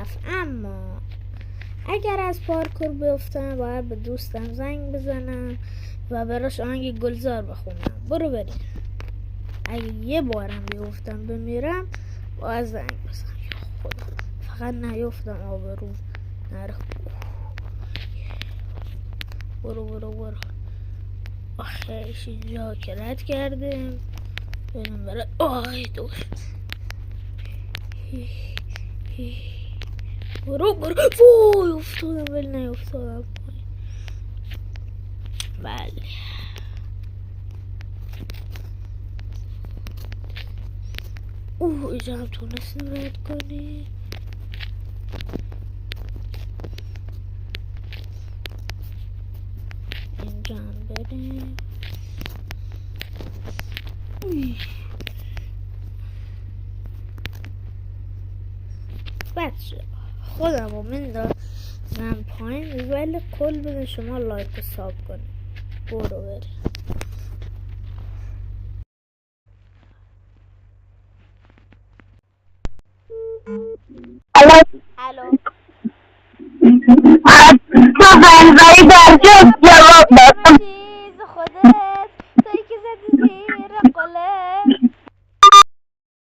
رفت. اما اگر از پارکور بیفتم باید به دوستم زنگ بزنم و براش آهنگ گلزار بخونم. برو بریم. اگه یه بارم بیفتم بمیرم باید زنگ بزنم. یا خدا فقط نیفتم آبرو نره. برو آخیش اینجا که رد کردیم بریم برای دوست. برو وای افتادم ولی نیفتادم. بله اینجا هم تونستیم رد کنی. اینجا هم بریم. بچه خودم رو میندازم پایین ولی کل بده شما لایک و ساب کنید. برو بریم. الو تو بنزایی در جا